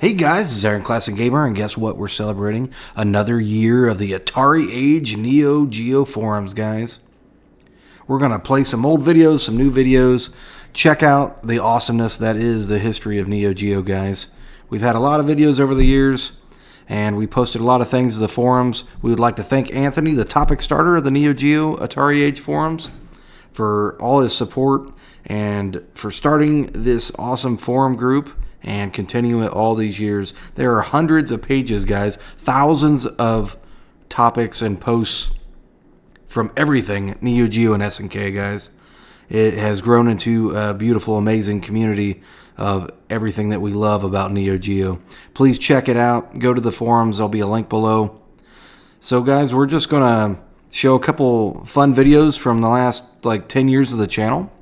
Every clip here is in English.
Hey guys, this is Aaron Classic Gamer, and guess what? We're celebrating another year of the Atari Age Neo Geo Forums, guys. We're going to play some old videos, some new videos. Check out the awesomeness that is the history of Neo Geo, guys. We've had a lot of videos over the years, and we posted a lot of things to the forums. We would like to thank Anthony, the topic starter of the Neo Geo Atari Age Forums, for all his support and for starting this awesome forum group and continuing it all these years. There are hundreds of pages, guys, thousands of topics and posts from everything Neo Geo and SNK, guys. It has grown into a beautiful, amazing community of everything that we love about Neo Geo. Please check it out. Go to the forums. There'll be a link below. So, guys, we're just going to show a couple fun videos from the last, 10 years of the channel,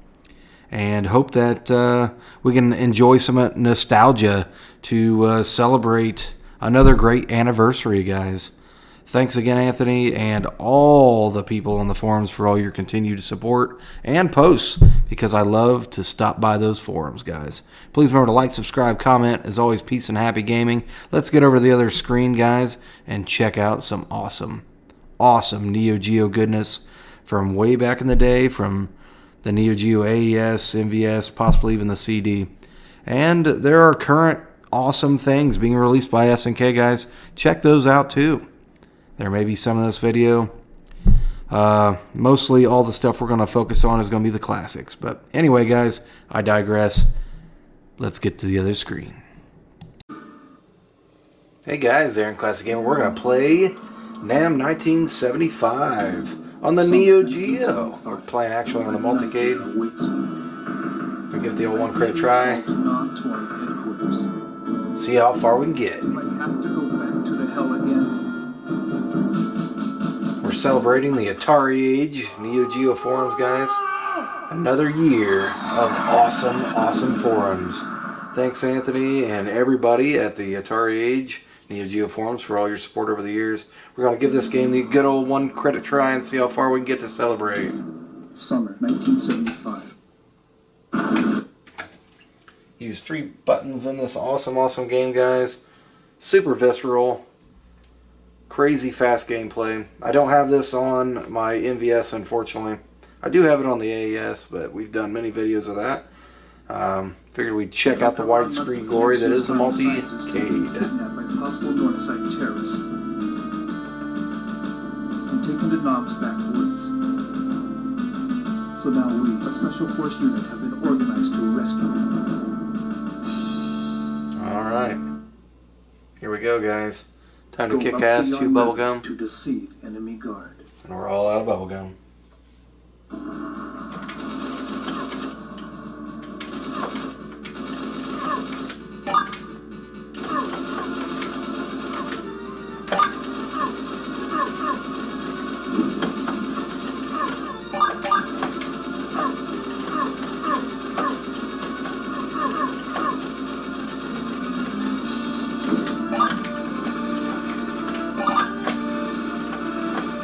and hope that we can enjoy some nostalgia to celebrate another great anniversary, guys. Thanks again, Anthony, and all the people on the forums for all your continued support and posts, because I love to stop by those forums, guys. Please remember to like, subscribe, comment. As always, peace and happy gaming. Let's get over to the other screen, guys, and check out some awesome Neo Geo goodness from way back in the day, from the Neo Geo AES, MVS, possibly even the CD. And there are current awesome things being released by SNK, guys. Check those out too. There may be some of this video. Mostly all the stuff we're going to focus on is going to be the classics. But anyway, guys, I digress. Let's get to the other screen. Hey guys, Aaron Classic Gamer. We're going to play NAM 1975 on the Neo Geo. We're playing actually on the multicade. We give the old one credit try. See how far we can get. We're celebrating the Atari Age Neo Geo Forums, guys. Another year of awesome forums. Thanks, Anthony, and everybody at the Atari Age Neo Geo Forums for all your support over the years. We're going to give this game the good old one credit try and see how far we can get to celebrate. Summer 1975. Use 3 buttons in this awesome game, guys. Super visceral. Crazy fast gameplay. I don't have this on my MVS, unfortunately. I do have it on the AES, but we've done many videos of that. Figured we'd check out the widescreen glory that is a multi-cade. Possible Northside terrorists and taken to Knobs backwoods. So now we, a special force unit, have been organized to rescue him. Alright. Here we go, guys. Time to kick ass, chew bubblegum. To deceive enemy guard. And we're all out of bubblegum.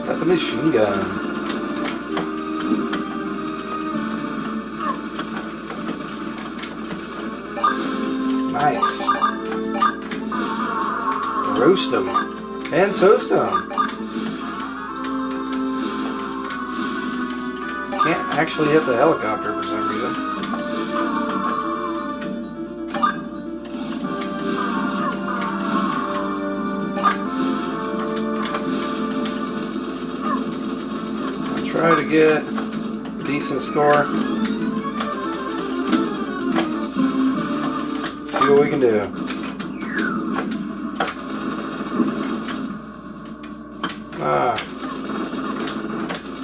Got the machine gun. Nice. Roast them and toast them. Can't actually hit the helicopter for some reason. Try to get a decent score. See what we can do.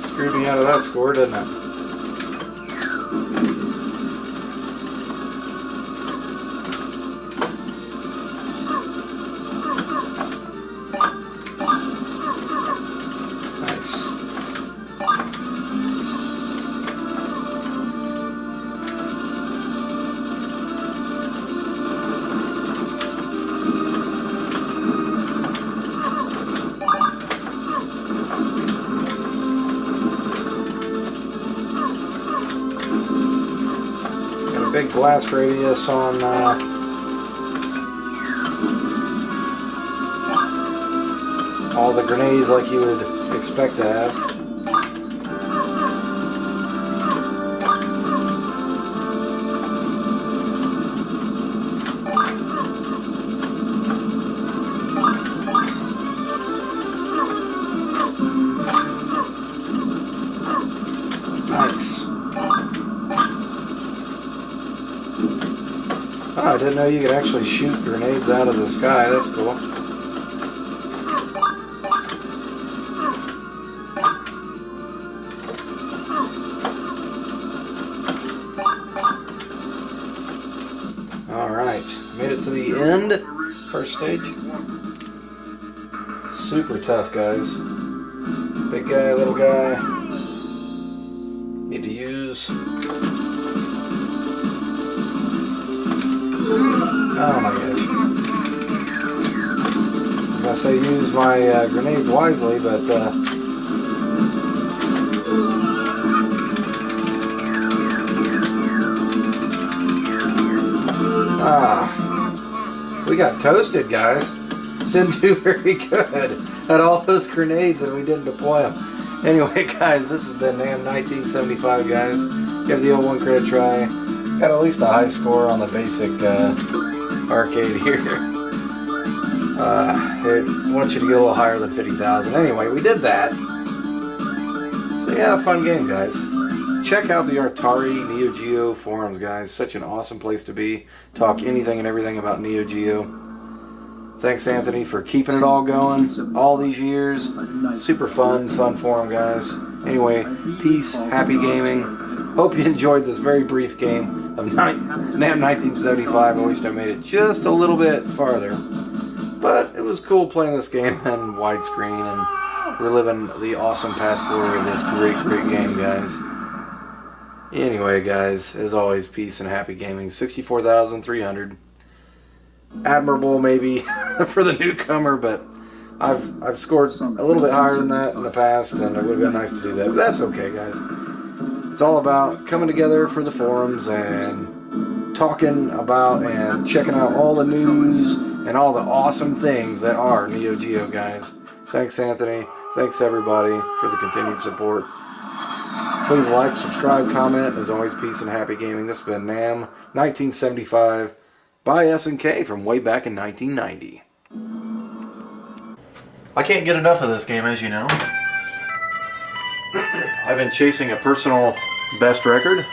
Screwed me out of that score, didn't it? Nice. Big blast radius on All the grenades like you would expect to have. Nice. Oh, I didn't know you could actually shoot grenades out of the sky. That's cool. Alright, made it to the end. First stage. Super tough, guys. Big guy, little guy. Need to use... Oh my gosh. I was gonna say use my grenades wisely, but we got toasted, guys. Didn't do very good. Had all those grenades and we didn't deploy them. Anyway, guys, this has been NAM 1975, guys. Give the old one credit try. Got at least a high score on the basic arcade here. It wants you to get a little higher than 50,000. Anyway, we did that. So yeah, fun game, guys. Check out the Atari Neo Geo Forums, guys. Such an awesome place to be. Talk anything and everything about Neo Geo. Thanks, Anthony, for keeping it all going all these years. Super fun forum, guys. Anyway, peace, happy gaming. Hope you enjoyed this very brief game of NAM 1975. I wish I made it just a little bit farther. But it was cool playing this game on widescreen and reliving the awesome past glory of this great game, guys. Anyway, guys, as always, peace and happy gaming. 64,300. Admirable, maybe, for the newcomer, but I've scored a little bit higher than that in the past, and it would have been nice to do that. But that's okay, guys. It's all about coming together for the forums and talking about and checking out all the news and all the awesome things that are Neo Geo, guys. Thanks, Anthony. Thanks, everybody, for the continued support. Please like, subscribe, comment. As always, peace and happy gaming. This has been NAM 1975 by S&K from way back in 1990. I can't get enough of this game, as you know. I've been chasing a personal best record.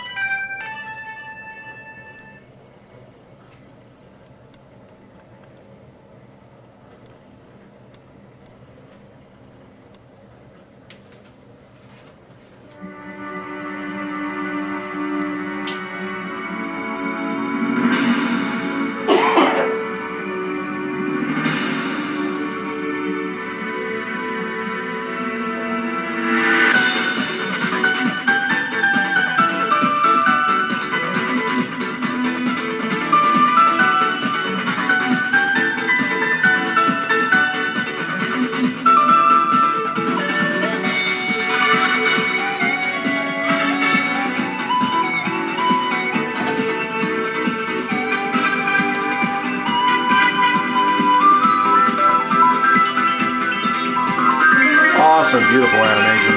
Awesome, beautiful animation.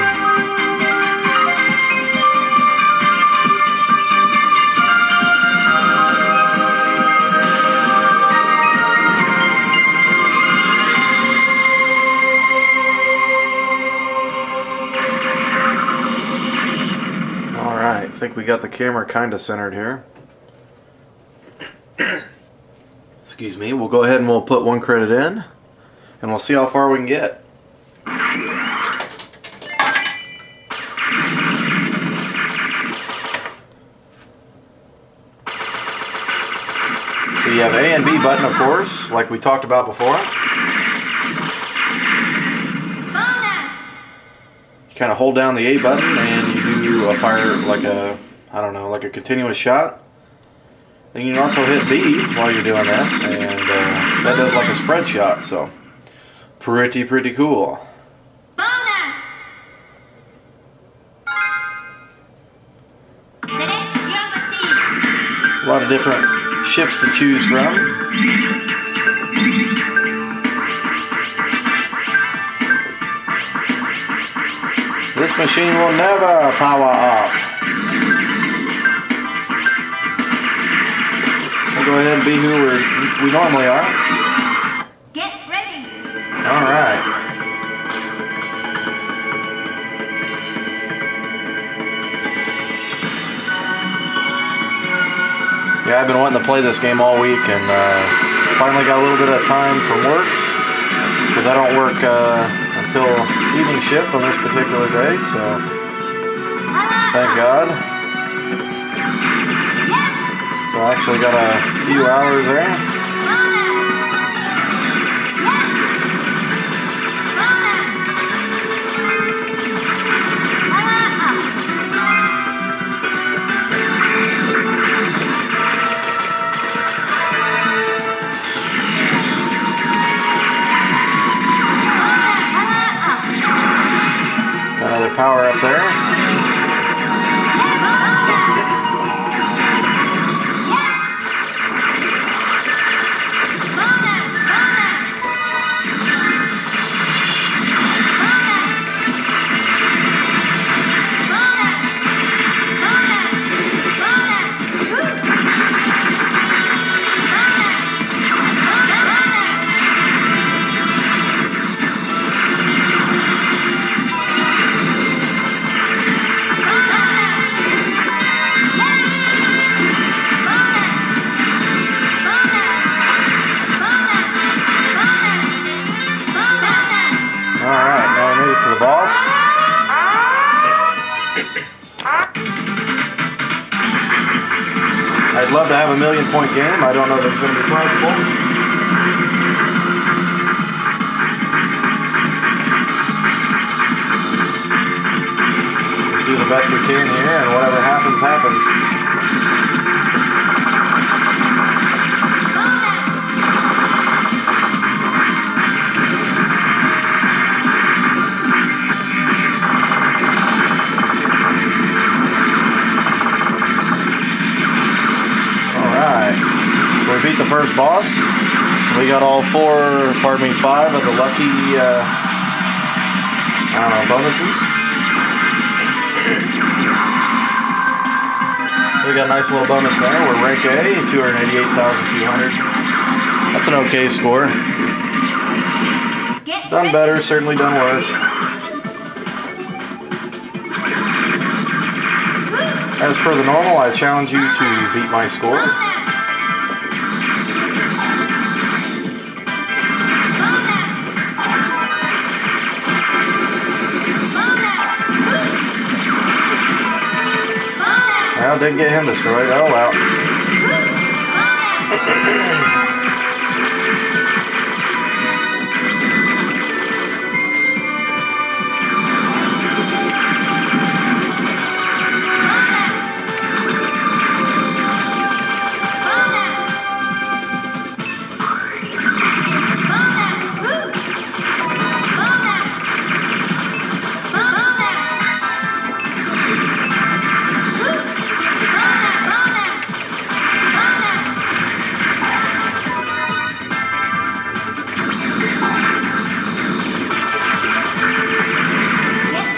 Alright, I think we got the camera kind of centered here. Excuse me, we'll go ahead and we'll put one credit in, and we'll see how far we can get. So you have A and B button, of course, like we talked about before. You kind of hold down the A button and you do a fire, like a, I don't know, like a continuous shot. Then you can also hit B while you're doing that, and that does like a spread shot, so pretty cool. A lot of different ships to choose from. This machine will never power up. We'll go ahead and be who we normally are. Get ready. Alright. Yeah, I've been wanting to play this game all week, and finally got a little bit of time from work, because I don't work until evening shift on this particular day, so thank God. So I actually got a few hours there. Another power up there. Alright, now we made it to the boss. I'd love to have a 1,000,000-point game. I don't know if it's going to be possible. Let's do the best we can here, and whatever happens, happens. So we beat the first boss. We got all 5 of the lucky, I don't know, bonuses. So we got a nice little bonus there. We're rank A, 288,200. That's an okay score. Done better, certainly done worse. As per the normal, I challenge you to beat my score. Well, didn't get him destroyed. Oh well.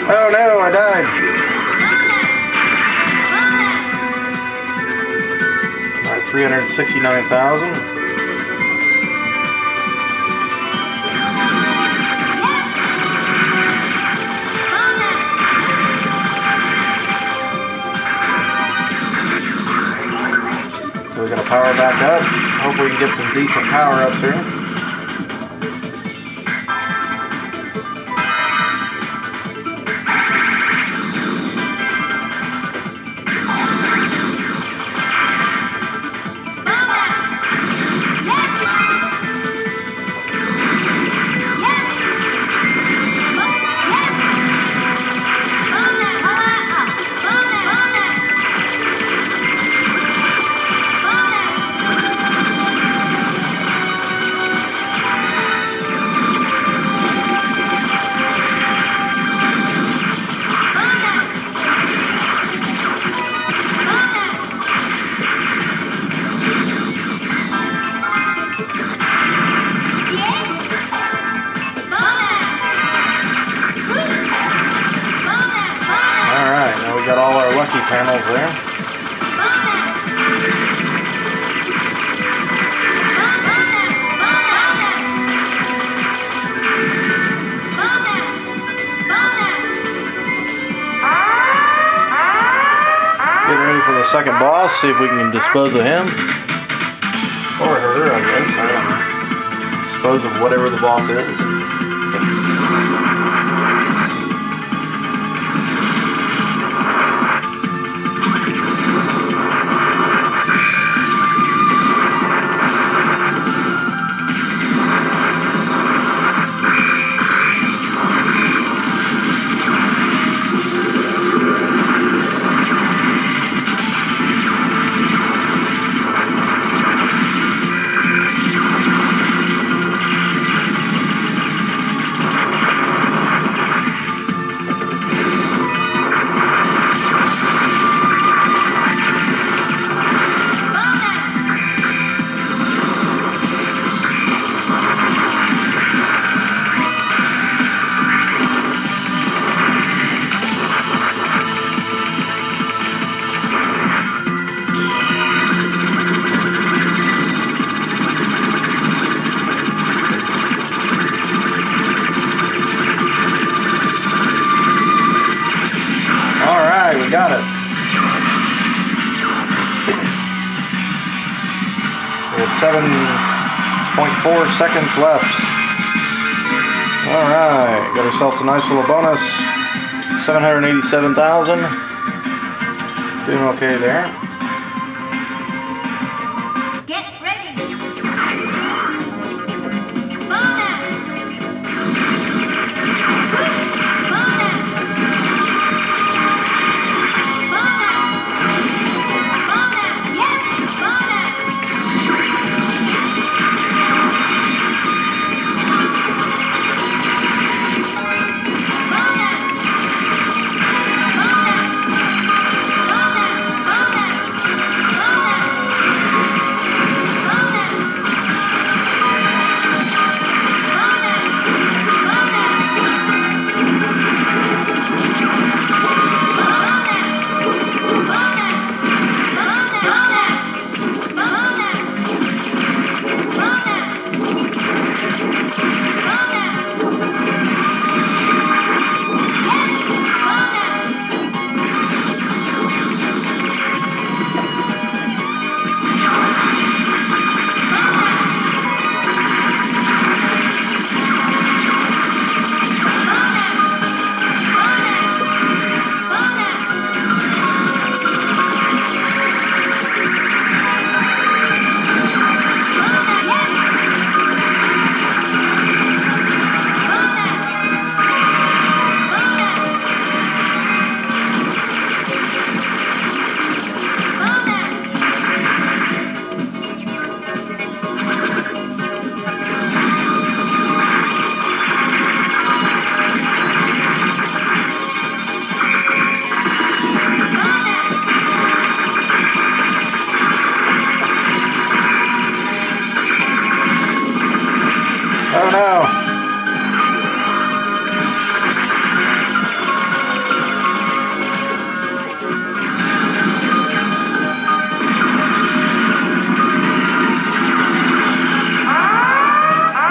Oh no, I died. Alright, 369,000. So we gotta power back up. Hope we can get some decent power ups here. got all our lucky panels there. Getting ready for the second boss, see if we can dispose of him. Or her, I guess, I don't know. Dispose of whatever the boss is. We got it. We had 7.4 seconds left. Alright, got ourselves a nice little bonus. 787,000. Doing okay there. Get ready. Bonus. Oh no!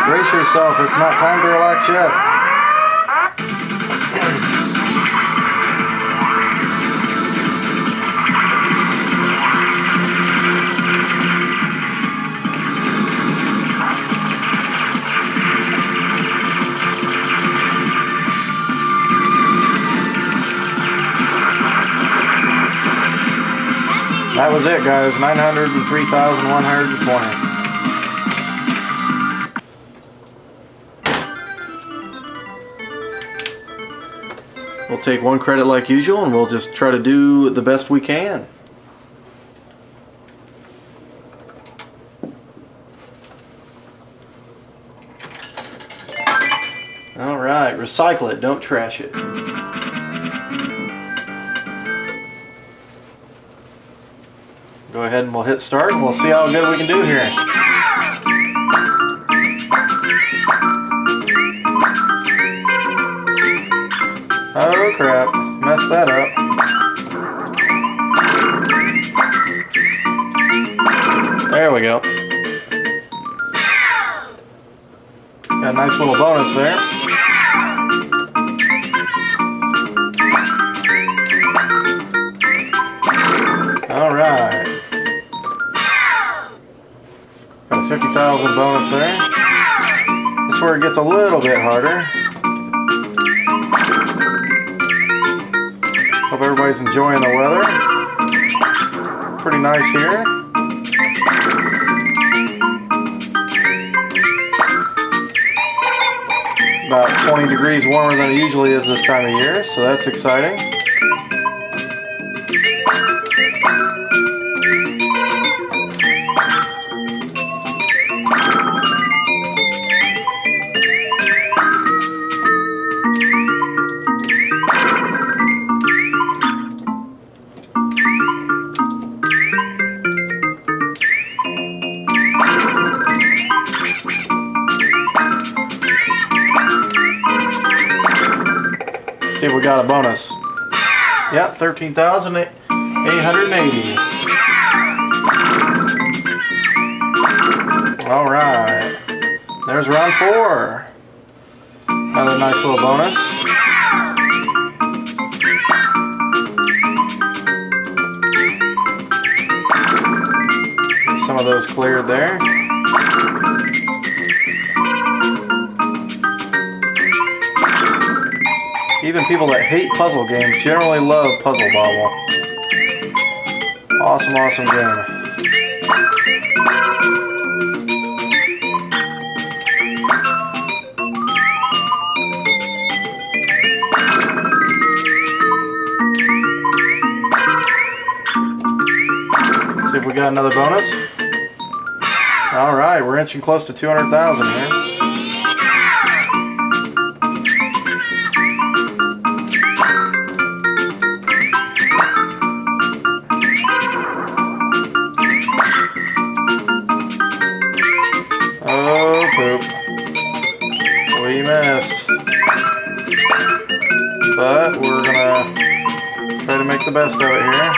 Brace yourself, it's not time to relax yet. That was it, guys. 903,120. We'll take one credit like usual, and we'll just try to do the best we can. All right, recycle it, don't trash it. Go ahead and we'll hit start and we'll see how good we can do here. Oh crap, messed that up. There we go. Got a nice little bonus there. Alright. Got a 50,000 bonus there. That's where it gets a little bit harder. Hope everybody's enjoying the weather. Pretty nice here. About 20 degrees warmer than it usually is this time of year, so that's exciting. See if we got a bonus. Yep, 13,880. All right, there's round 4. Another nice little bonus. Get some of those cleared there. Even people that hate puzzle games generally love Puzzle Bobble. Awesome, awesome game. See if we got another bonus. Alright, we're inching close to 200,000 here. Oh, poop. We missed. But we're gonna try to make the best of it here.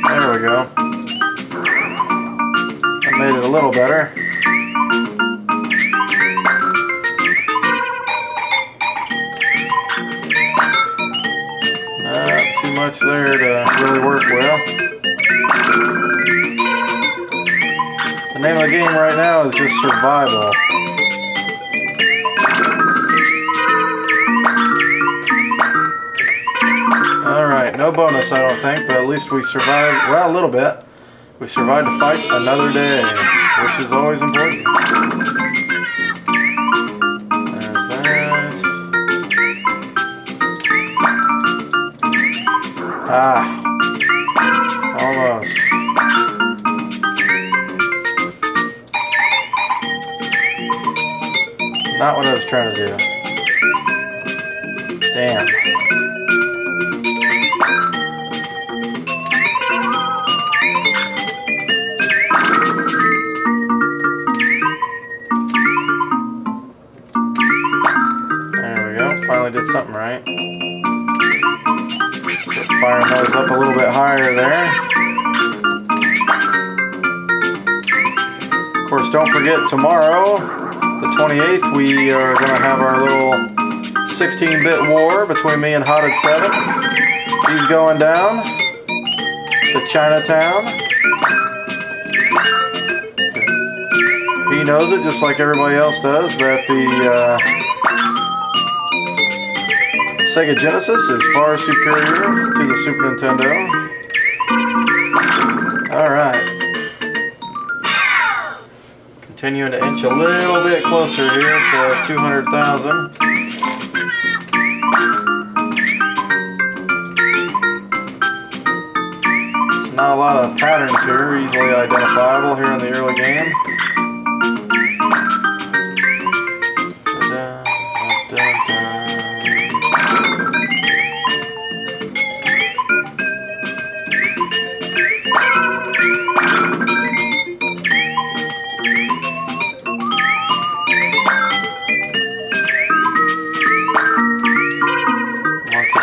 There we go. That made it a little better. Not too much there to really work well. The name of the game right now is just survival. Alright, no bonus I don't think, but at least we survived, well, a little bit. We survived to fight another day, which is always important. There's that. Ah, almost. Not what I was trying to do. Damn. Finally did something right. So firing those up a little bit higher there. Of course, don't forget tomorrow, the 28th, we are going to have our little 16-bit war between me and Hotted 7. He's going down to Chinatown. He knows it just like everybody else does, that the Sega Genesis is far superior to the Super Nintendo. Alright. Continuing to inch a little bit closer here to 200,000. Not a lot of patterns here, easily identifiable here in the early game. Once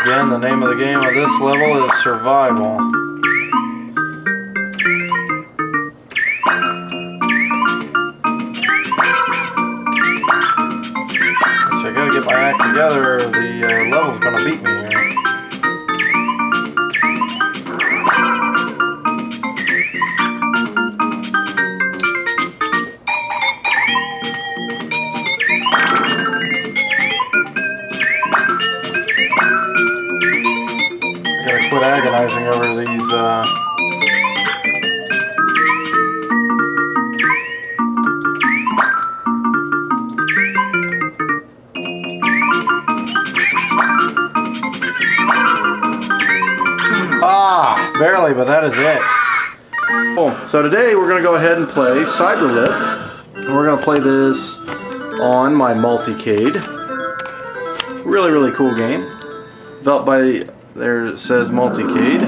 again, the name of the game of this level is Survival. Which I gotta get my act together, the level's gonna beat me here. Quit agonizing over these barely, but that is it. Cool. So today we're going to go ahead and play Cyberlip, and we're going to play this on my multicade. Really cool game, developed by, there it says multicade.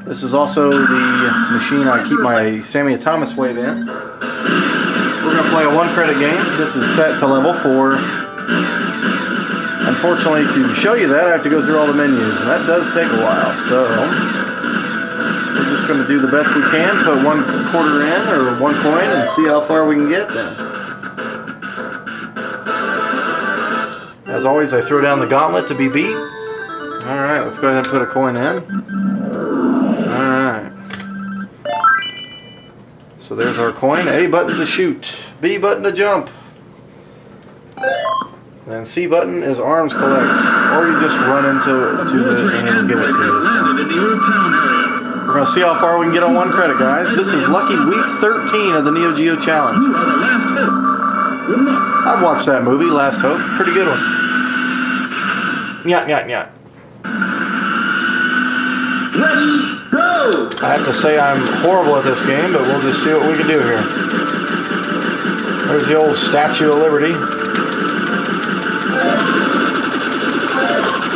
This is also the machine I keep my Sammy Thomas wave in. We're going to play a 1-credit game. This is set to level 4. Unfortunately, to show you that, I have to go through all the menus, and that does take a while. So we're just going to do the best we can, put 1 quarter in or 1 coin, and see how far we can get then. As always, I throw down the gauntlet to be beat. Alright, let's go ahead and put a coin in. Alright. So there's our coin. A button to shoot. B button to jump. And C button is arms collect. Or you just run into the and it'll give it to you. We're going to see how far we can get on 1 credit, guys. This is lucky week 13 of the Neo Geo Challenge. I've watched that movie, Last Hope. Pretty good one. Nyat. Ready, go! I have to say I'm horrible at this game, but we'll just see what we can do here. There's the old Statue of Liberty.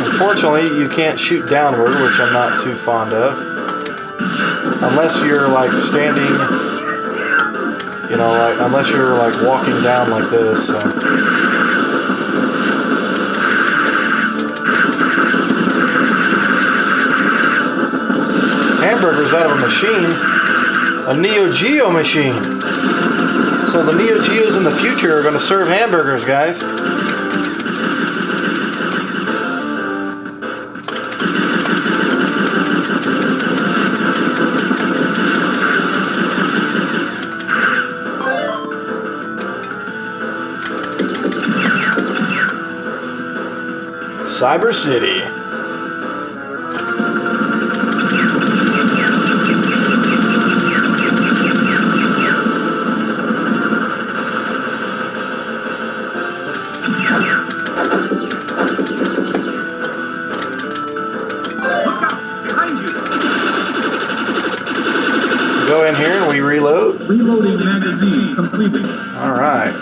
Unfortunately, you can't shoot downward, which I'm not too fond of. Unless you're like standing, you know, like unless you're like walking down like this. So. Hamburgers out of a machine, a Neo Geo machine. So the Neo Geos in the future are going to serve hamburgers, guys. Cyber City. Go in here and we reload. Reloading magazine completed. Alright.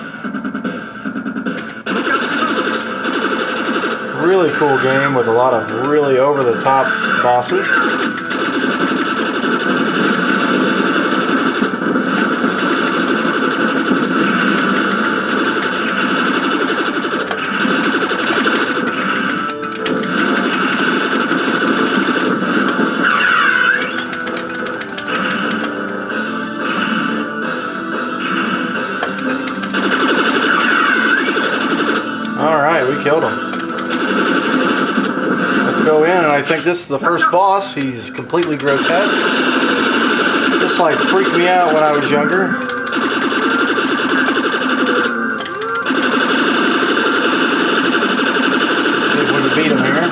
Really cool game with a lot of really over-the-top bosses. Alright, we killed him. Let's go in, and I think this is the first boss. He's completely grotesque. This like freaked me out when I was younger. See if we can beat him here.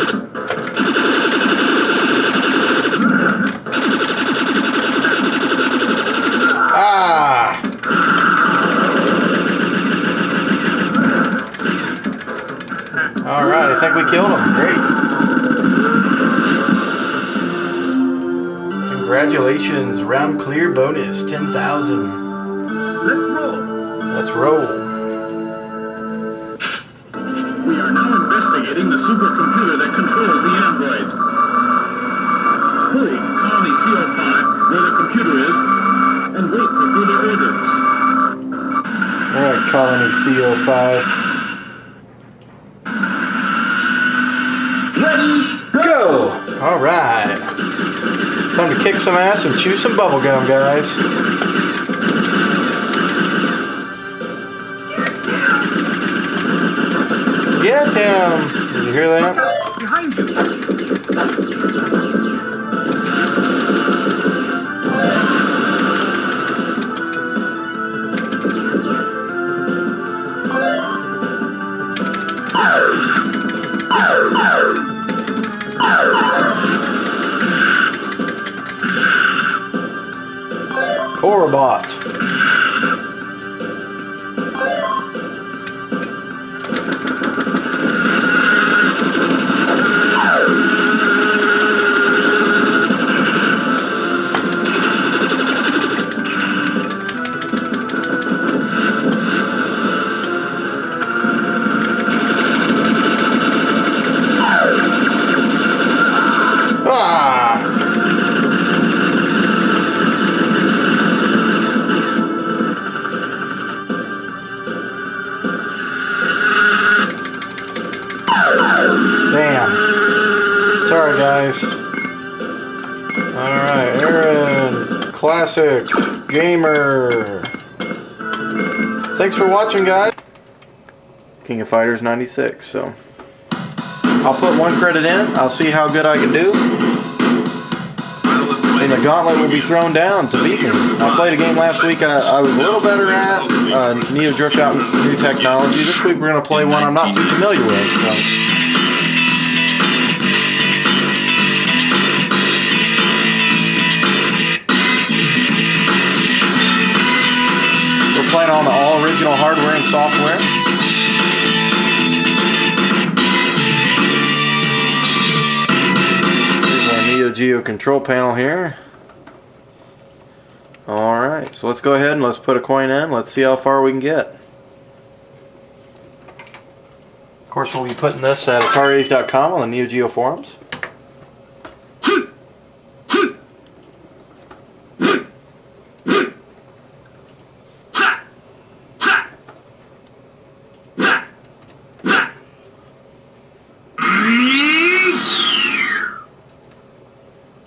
Alright, I think we killed him. Great. Congratulations. Round clear bonus. 10,000. Let's roll. Let's roll. We are now investigating the supercomputer that controls the androids. Hurry to Colony CO5, where the computer is, and wait for further orders. Alright, Colony CO5. Go! Alright. Time to kick some ass and chew some bubble gum, guys. Get him! Did you hear that? Behind you. Corobot. Damn. Sorry, guys. Alright, Aaron. Classic. Gamer. Thanks for watching, guys. King of Fighters 96, so. I'll put one credit in. I'll see how good I can do. And the gauntlet will be thrown down to beat me. I played a game last week I was a little better at. Neo Drift Out New Technology. This week we're going to play one I'm not too familiar with, so. We're playing on the all original hardware and software. Neo Geo control panel here. Alright, so let's go ahead and let's put a coin in. Let's see how far we can get. Of course, we'll be putting this at AtariAce.com on the Neo Geo Forums.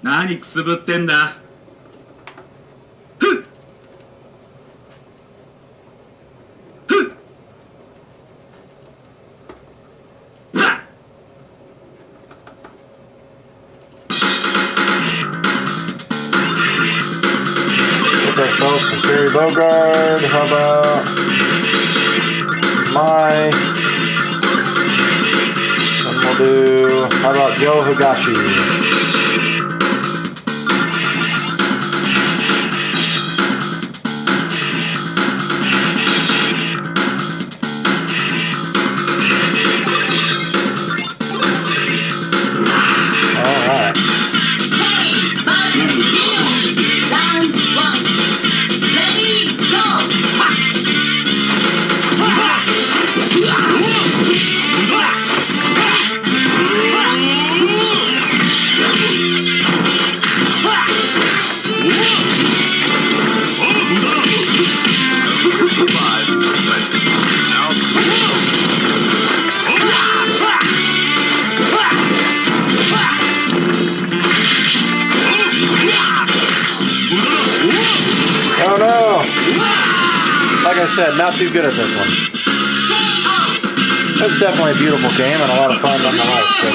Nani くすぶってんだ。Get ourselves some Terry Bogard. How about and we'll do, how about Joe Higashi? Oh no! Like I said, not too good at this one. It's definitely a beautiful game and a lot of fun nonetheless. So.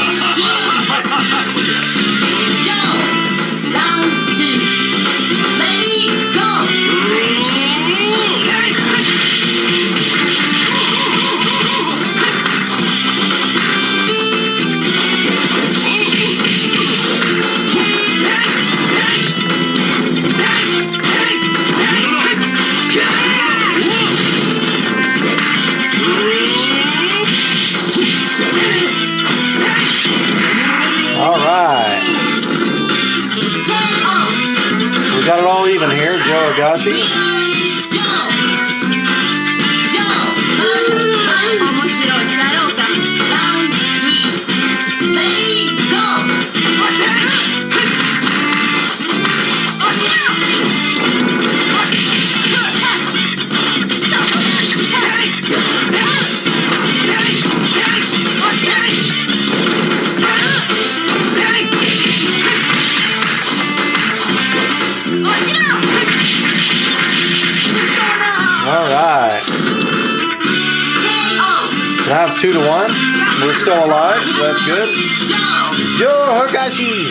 Alright. So we got it all even here, Joe Higashi. Now it's 2-1. We're still alive, so that's good. Joe Higashi!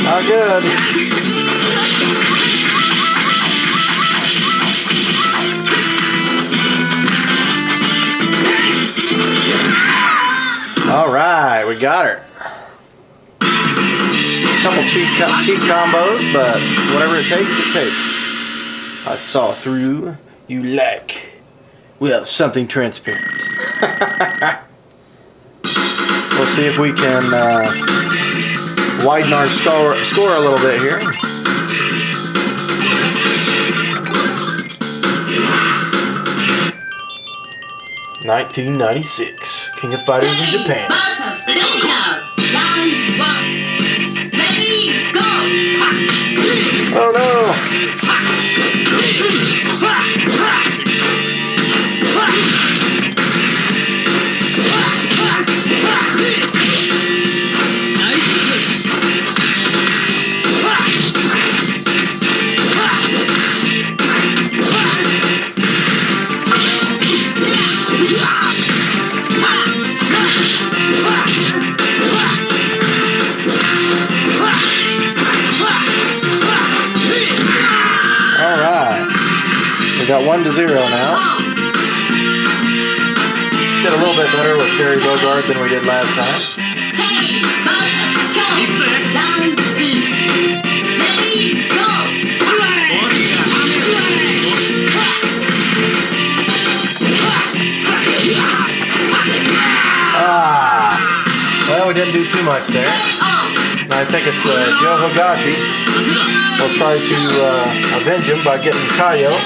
Not good. All right, we got her. Couple cheap combos, but whatever it takes, it takes. I saw through you like, well, something transparent. We'll see if we can widen our score a little bit here. (1996) King of Fighters in Japan. Oh no! We got 1-0 now. Did a little bit better with Terry Bogard than we did last time. Well, we didn't do too much there. And I think it's Joe Higashi. We'll try to avenge him by getting Kaio.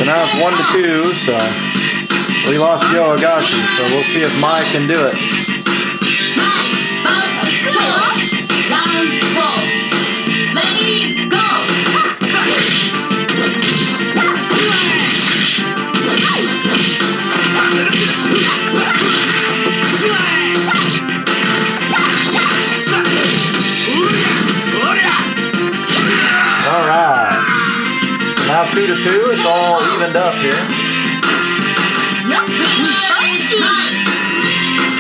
Now it's 1-2, so we lost Joe Higashi, so we'll see if Mai can do it. All right. Now 2-2, it's all evened up here.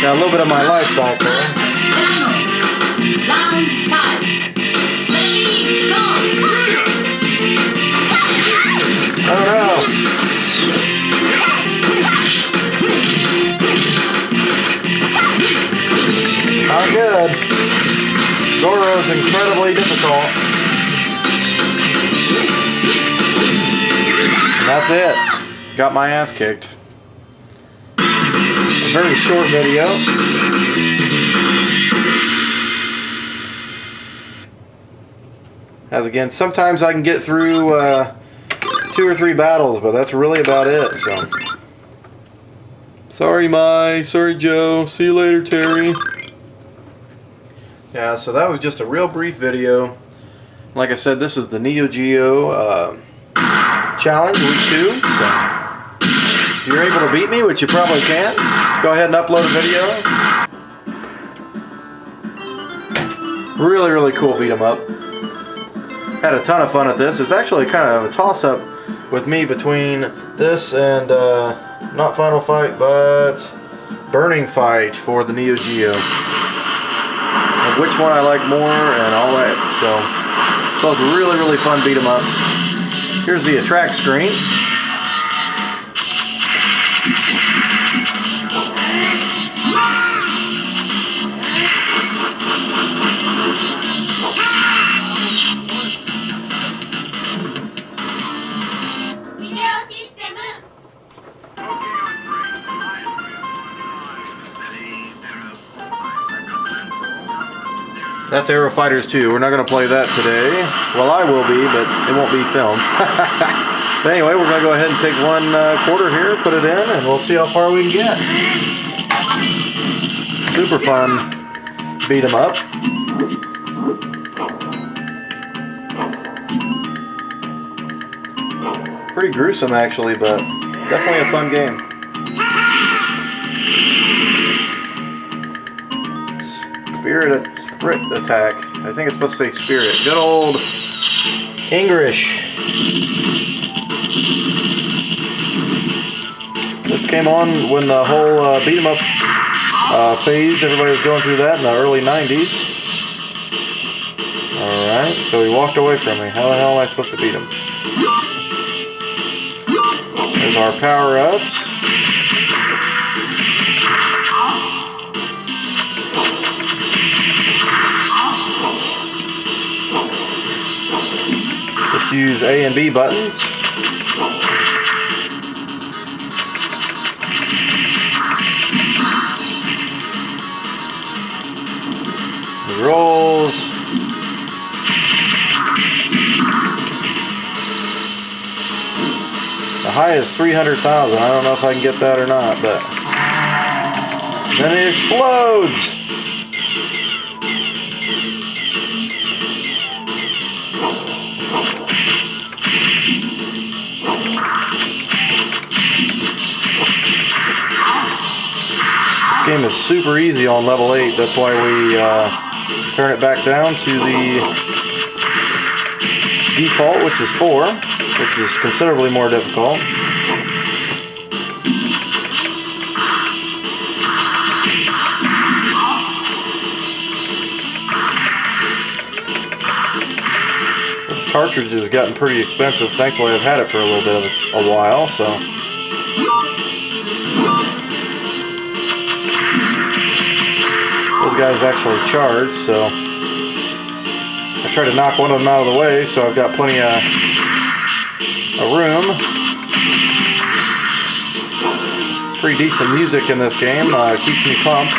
Got a little bit of my life back there. Oh no! Not good. Goro's incredibly difficult. And that's it. Got my ass kicked. A very short video. As again, sometimes I can get through 2 or 3 battles, but that's really about it. So, sorry, Mai. Sorry, Joe. See you later, Terry. Yeah, so that was just a real brief video. Like I said, this is the Neo Geo Challenge Week 2. So, if you're able to beat me, which you probably can, go ahead and upload a video. Really, really cool beat 'em up. Had a ton of fun at this. It's actually kind of a toss-up with me between this and not Final Fight, but Burning Fight for the Neo Geo. Of which one I like more and all that. So both really, really fun beat 'em ups. Here's the attract screen. That's Aero Fighters 2. We're not going to play that today. Well, I will be, but it won't be filmed. But anyway, we're going to go ahead and take one quarter here, put it in, and we'll see how far we can get. Super fun beat 'em up. Pretty gruesome, actually, but definitely a fun game. Spirit attack. I think it's supposed to say spirit. Good old English. This came on when the whole beat 'em up phase. Everybody was going through that in the early 90s. Alright, so he walked away from me. How the hell am I supposed to beat him? There's our power-ups. Just use A and B buttons. He rolls. The high is 300,000. I don't know if I can get that or not, but then it explodes. This game is super easy on level 8. That's why we turn it back down to the default, which is 4, which is considerably more difficult. This cartridge has gotten pretty expensive. Thankfully, I've had it for a little bit of a while, so. Those guys actually charge, so I try to knock one of them out of the way, so I've got plenty of room. Pretty decent music in this game, keeps me pumped.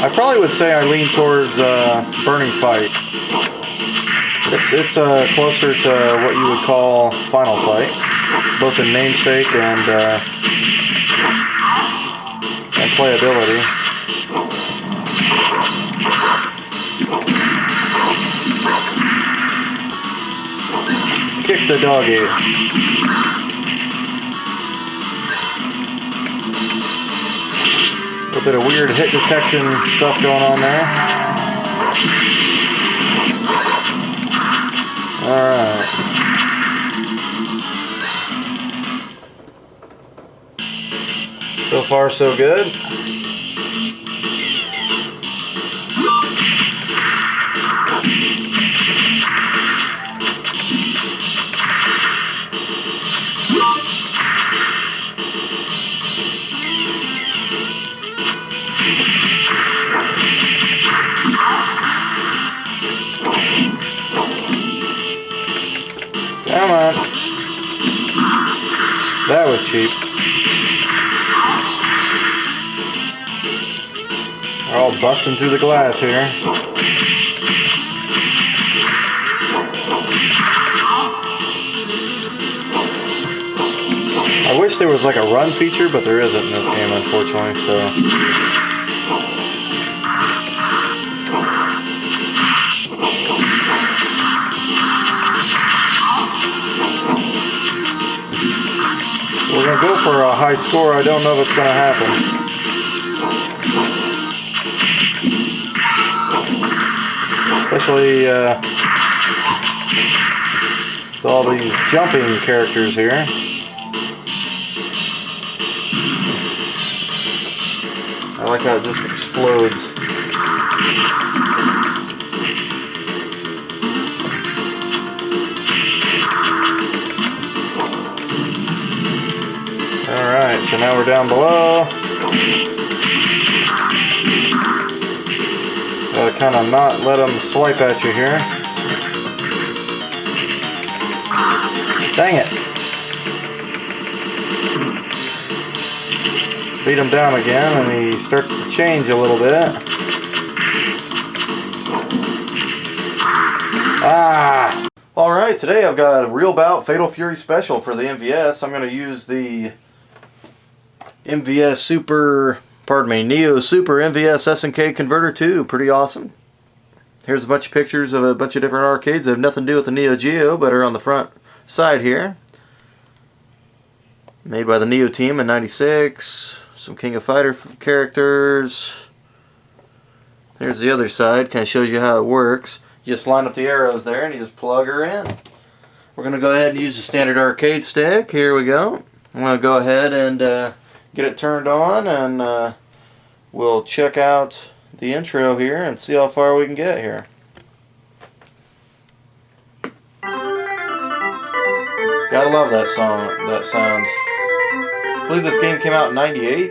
I probably would say I lean towards Burning Fight. It's closer to what you would call Final Fight, both in namesake and playability. Kick the doggy. A little bit of weird hit detection stuff going on there. Alright. So far, so good. Come on. That was cheap. They're all busting through the glass here. I wish there was like a run feature, but there isn't in this game, unfortunately, so. We're going to go for a high score. I don't know if it's going to happen. Especially with all these jumping characters here. I like how it just explodes. so now we're down below. Gotta kind of not let them swipe at you here. Dang it. Beat him down again, and he starts to change a little bit. Ah! Alright, today I've got a Real Bout Fatal Fury Special for the MVS. I'm going to use the MVS Super, Neo Super MVS S&K Converter 2. Pretty awesome. Here's a bunch of pictures of a bunch of different arcades that have nothing to do with the Neo Geo, but are on the front side here. Made by the Neo team in '96. Some King of Fighter characters. There's the other side. Kind of shows you how it works. You just line up the arrows there and you just plug her in. We're going to go ahead and use the standard arcade stick. Here we go. I'm going to go ahead and get it turned on, and we'll check out the intro here and see how far we can get here. Gotta love that song, that sound. I believe this game came out in '98.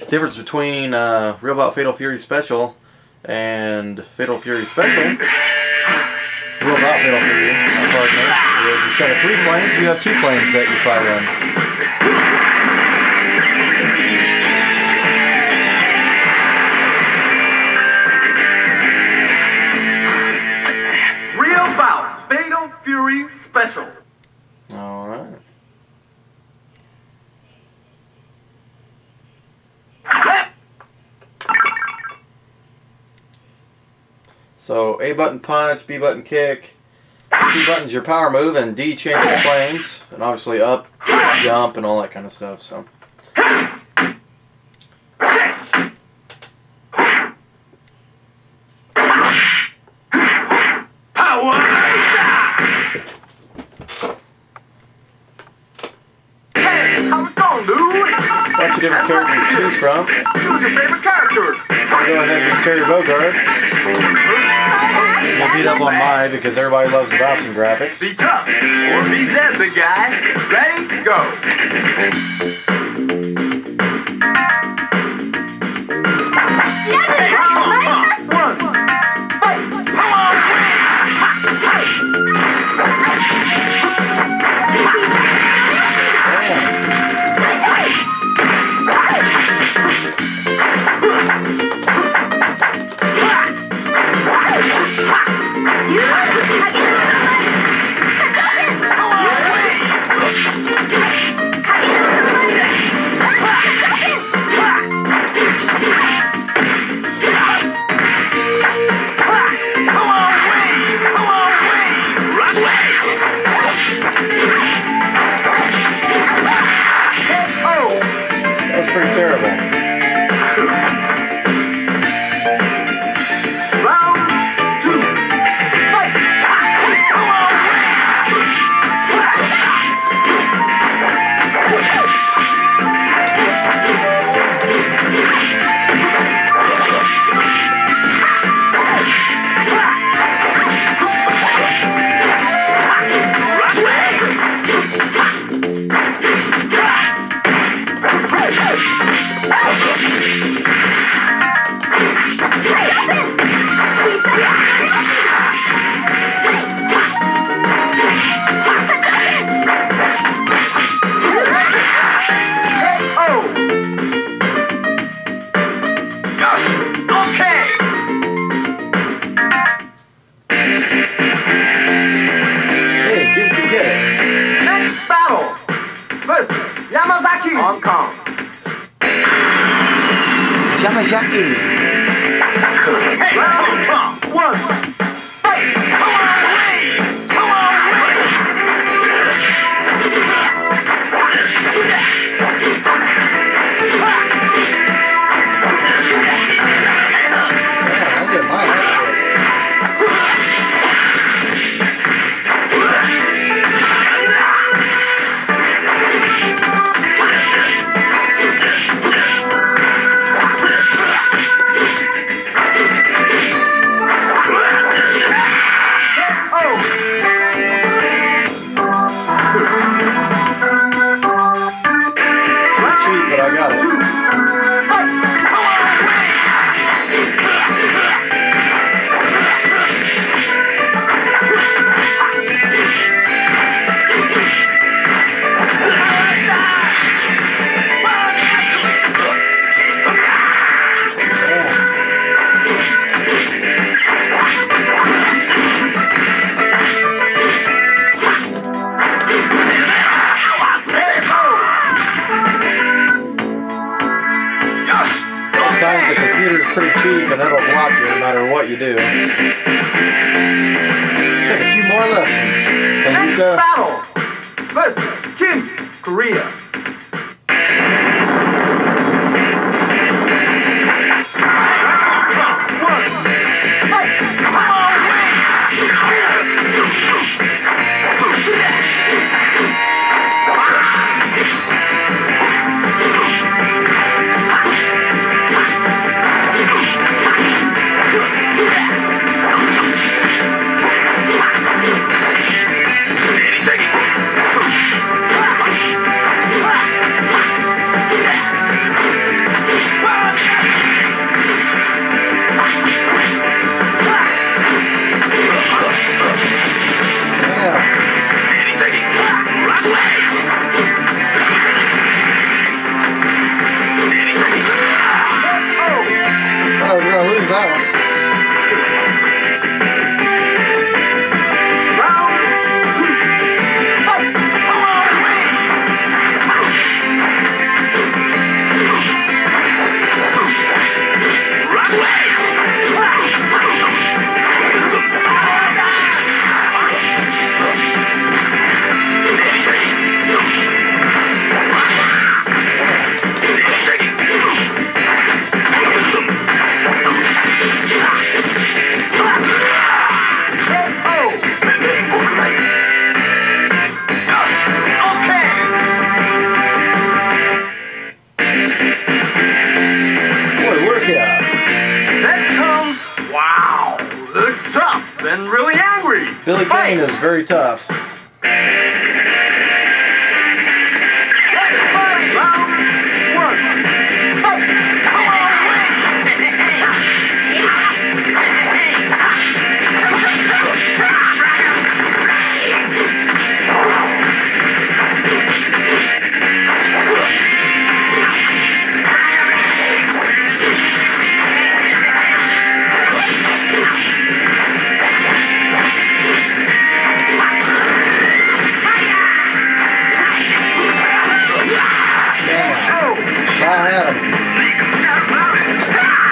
The difference between Real Bout Fatal Fury Special and Fatal Fury Special, Real Bout Fatal Fury, pardon me, is instead of 3 planes, you have 2 planes that you fire in. Real Bout Fatal Fury Special. Alright. So A button punch, B button kick, C button's your power move, and D changes planes, and obviously up, jump, and all that kind of stuff. So. Bunch of different characters to choose from. Choose your favorite characters. I'll go ahead and be Terry Bogard. We'll beat up on mine because everybody loves the bouncing graphics. Be tough or be dead, big guy. Ready? Go. pretty cheap and it'll block you no matter what you do. Take a few more lessons. Next battle versus King Korea. And really angry. Billy Kane is very tough. Round one. Fight. Come on,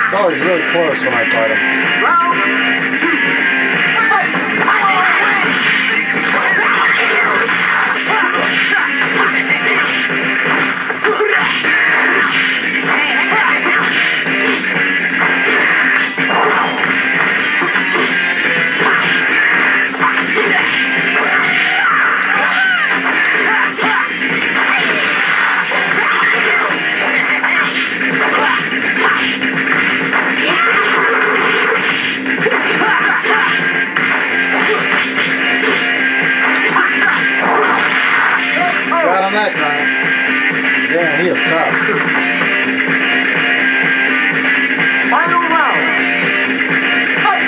It's always really close when I fight him. Round two. Fight. Come on, Got him that time. Damn, he is tough. Final round. Fight.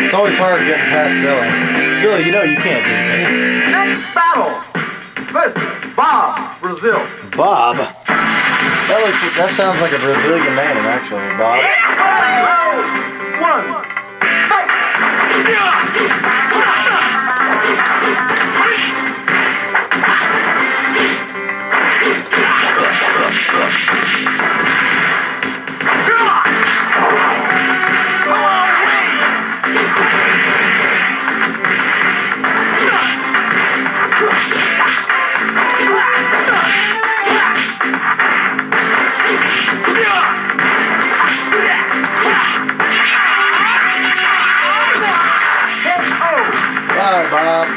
It's always hard getting past Billy. Billy, you know you can't beat me. Next battle versus Bob, Brazil. Bob? That sounds like a Brazilian name, actually, Bob. Round one. Fight. Bye, Bob.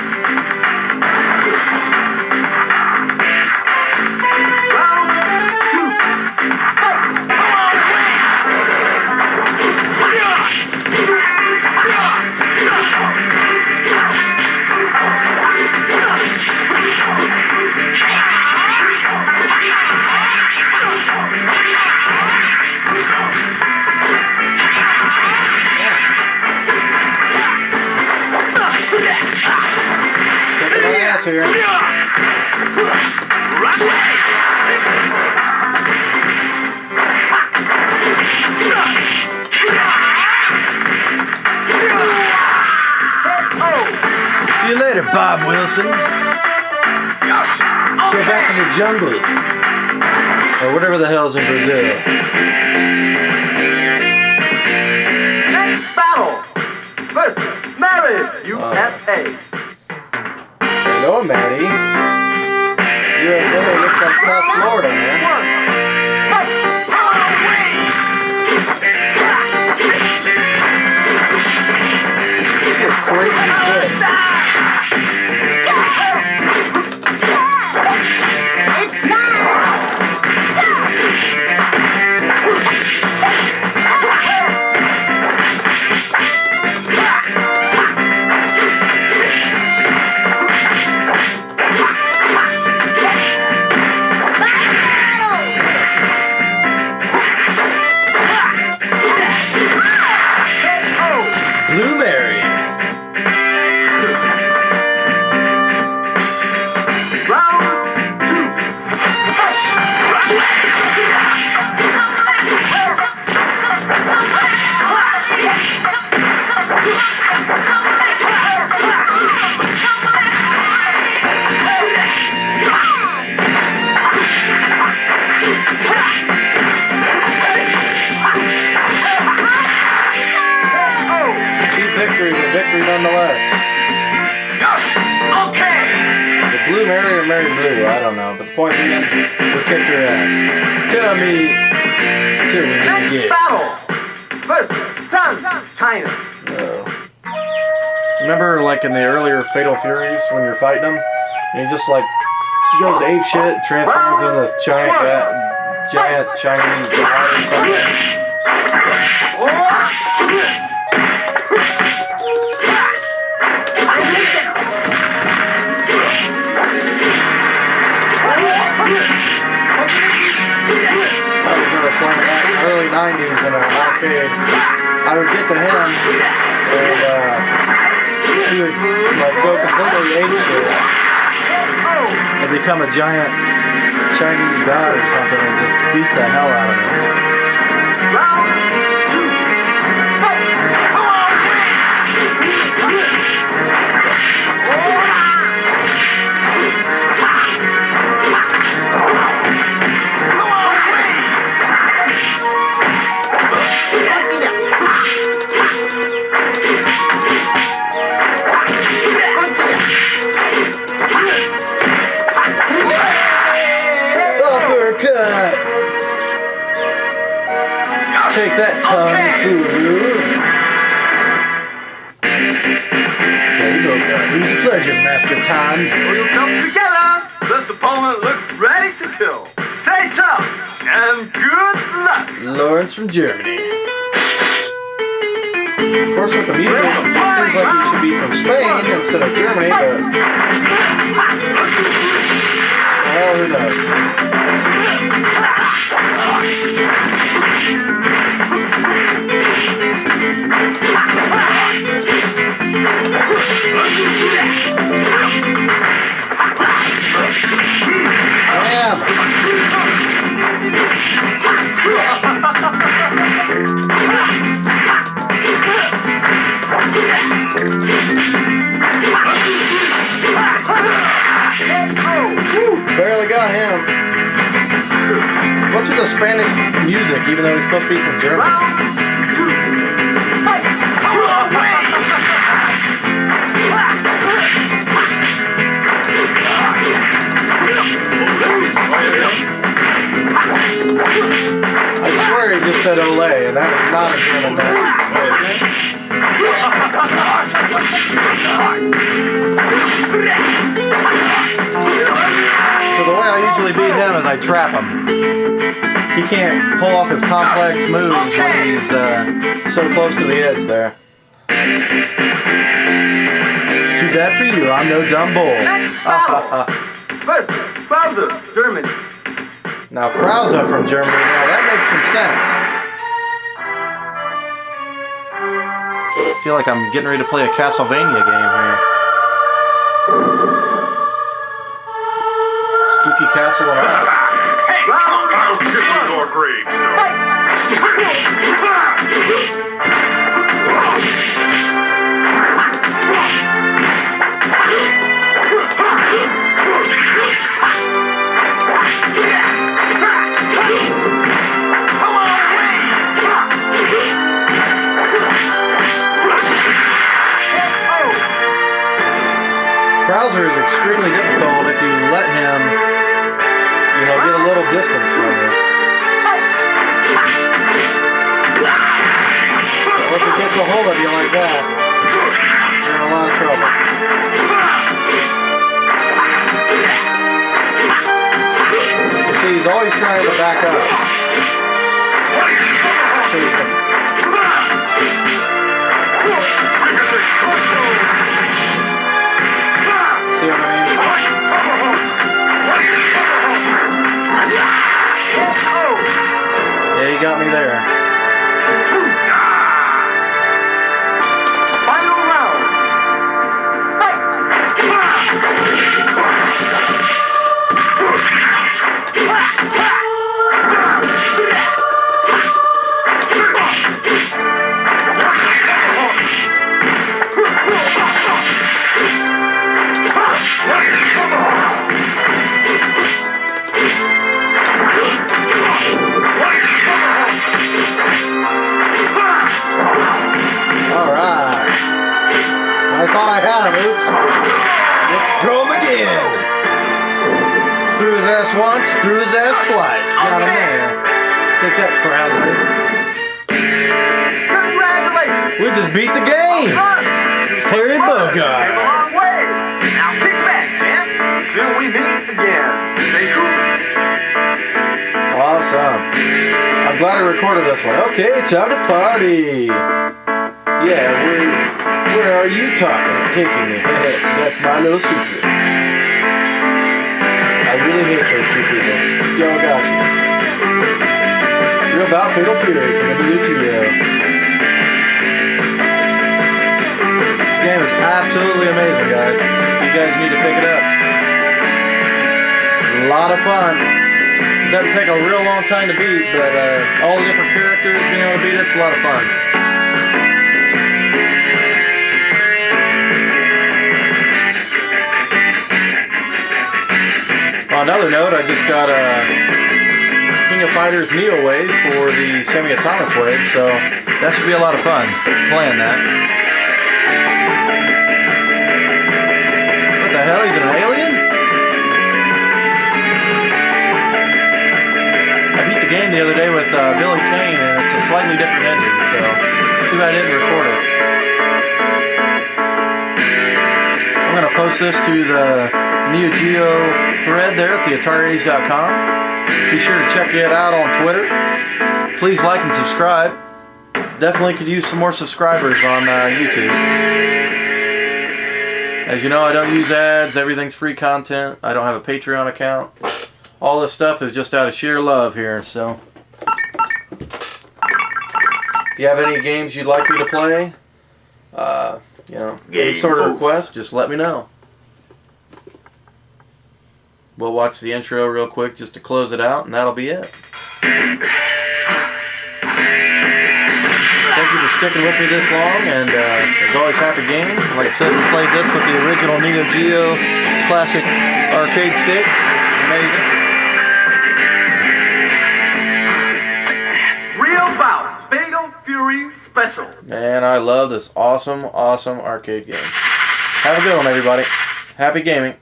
Here, Bob Wilson. Go back to the jungle. Or whatever the hell's in Brazil. Next battle versus Married USA. Hello, Maddie. USA looks like South Florida, man. It's crazy quick. It's mine! Blueberry. Round two. Cheap victory, but victory nonetheless. Okay. The Blue Mary or Mary Blue, I don't know. But the point being, we kicked her ass. Tell me we need to Next get. battle versus China. Remember, like in the earlier Fatal Furies, when you're fighting them, and he just like he goes ape shit, transforms into this giant Chinese god or something. I remember playing that in the early '90s in an arcade. I would get to him, and he would like go completely ape shit and become a giant Chinese god or something and just beat the hell out of me. Round two. Fight. Come on. Uppercut! Take that, Kung Fu! Okay, you go, who's the pleasure, Master Time? Pull yourself together. This opponent looks ready to kill. Stay tough and good luck. Lawrence from Germany. Of course, with the music, it seems like he should be from Spain instead of Germany, but well, who knows? Damn! Barely got him. What's with the Spanish music, even though he's supposed to be from Germany? I swear he just said Olay, and that was not a German name. So the way I usually beat him is I trap him. He can't pull off his complex moves when he's so close to the edge there. Too bad for you, I'm no dumb bull. Versus Bowser, Germany. Now Krause from Germany, now that makes some sense. I feel like I'm getting ready to play a Castlevania game here. Spooky Castle and all. Hey, I'll chisel your gravestone. Krauser is extremely difficult if you let him, you know, get a little distance from you. Once he gets a hold of you like that, you're in a lot of trouble. You see, he's always trying to back up. So you can... See what I mean? Yeah, he got me there. Final round. Alright. I thought I had him, oops. Let's throw him again. Threw his ass once, threw his ass twice. Got him there. Take that, Krauser. Congratulations. We just beat the game. Terry Came a Bogard. long way. Now kick back, champ. Till we meet again. Stay cool. Awesome. I'm glad I recorded this one. Okay, time to party. Yeah, where are you taking me? That's my little secret. I really hate those two people. Yo, gosh. You're about Fatal Fury from the Neo Geo. This game is absolutely amazing, guys. You guys need to pick it up. A lot of fun. It doesn't take a real long time to beat, but all the different characters being able to beat it's a lot of fun. On another note, I just got King of Fighters Neo Wave for the semi-autonomous wave, so that should be a lot of fun playing that. What the hell? He's an alien? I beat the game the other day with Billy Kane, and it's a slightly different ending, so too bad I didn't record it. I'm going to post this to the Neo Geo thread there at theatariage.com. Be sure to check it out on Twitter. Please like and subscribe. Definitely could use some more subscribers on YouTube. As you know, I don't use ads. Everything's free content. I don't have a Patreon account. All this stuff is just out of sheer love here. So, if you have any games you'd like me to play, you know, any sort of request, just let me know. We'll watch the intro real quick just to close it out, and that'll be it. Thank you for sticking with me this long, and as always, happy gaming. Like I said, we played this with the original Neo Geo Classic arcade stick, which is amazing. Real bout. Fatal Fury Special. Man, I love this awesome, awesome arcade game. Have a good one, everybody. Happy gaming.